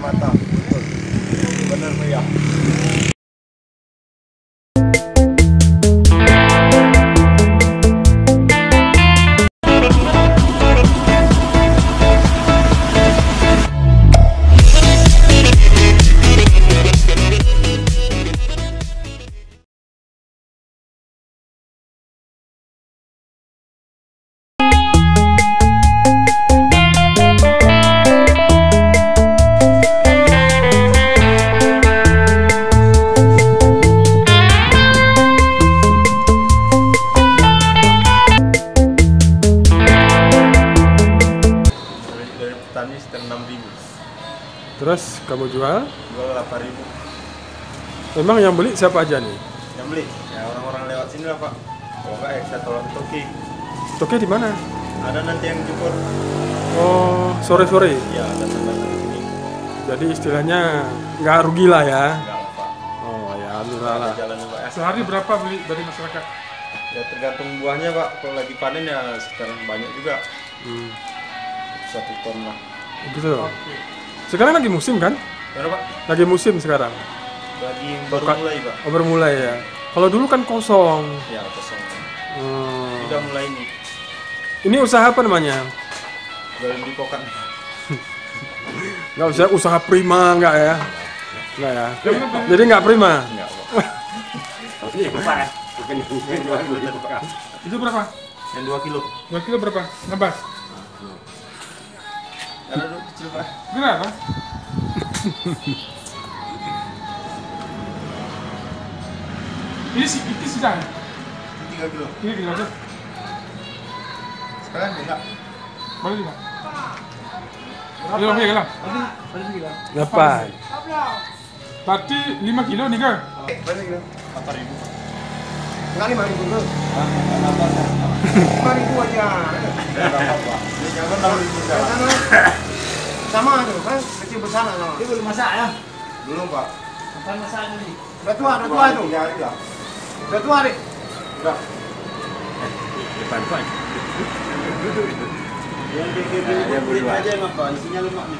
Permata. Betul. Benar ya. Petani sekitar 6.000. Terus kamu jual? Jual 8.000. Memang yang beli siapa aja nih? Yang beli? Ya orang-orang lewat sini lah Pak. Kalau nggak ya kita tolong toki. Toke di mana? Ada nanti yang cukur. Oh, sore-sore. Ya ada tempat di sini. Jadi istilahnya nggak rugi lah ya? Enggak lah Pak. Oh ya, alhamdulillah lah. Jalan Pak ya. Sehari berapa beli dari masyarakat? Ya tergantung buahnya Pak. Kalau lagi panen ya sekarang banyak juga. 1 ton lah. Gitu. Sekarang lagi musim kan? Mana Pak? Lagi musim sekarang. Lagi baru mulai Pak. Oh, baru mulai ya. Kalau dulu kan kosong. Ya kosong. Hmm. Udah mulai nih. Ini usaha apa namanya? Jualan di pokan. Nggak usah usaha prima nggak ya? Nggak ya. Jadi nggak prima. Enggak Pak. Itu berapa? Yang 2 kilo. 2 kilo berapa? Ngebas. Ada dulu kecil Pak. Berapa? Ini sedang. 3 kilo. Ini berapa? Sekarang enggak. Boleh juga. Berapa ya lah? Dapat. Berarti 5 kilo nih kan? Berapa kilo? 8.000. Enggak 5.000 bro. 5.000 aja. Jangan 6.000 Sama tuh kan kecil besar sama. Ini belum masak ya? Belum Pak. Kapan masaknya nih? Udah tua itu. 3 hari lah. Udah tua deh. Udah. Depan Pak. Yang kayak gini aja emang Pak, isinya lemak nih.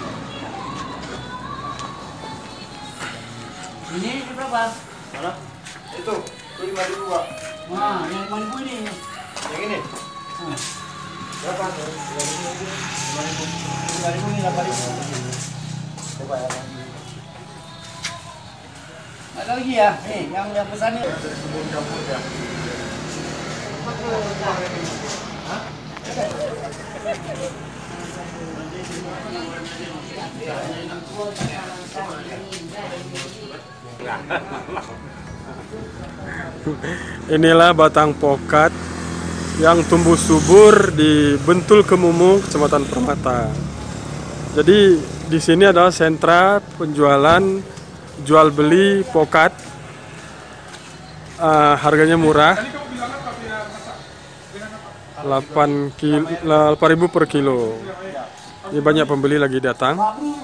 Ini berapa? Mana? Itu 5.000 Pak. Wah, yang mana bu ini? Yang ini? Berapa? 5.000. 5.000 ini 8.000. Coba ya. Ada lagi ya? Nih, yang pesannya. Dari kebun campur ya. Inilah batang pokat yang tumbuh subur di Bentul Kemumu, Kecamatan Permata. Jadi di sini adalah sentra penjualan jual beli pokat. Harganya murah. 8.000 per kilo. Ini banyak pembeli lagi datang. Lampu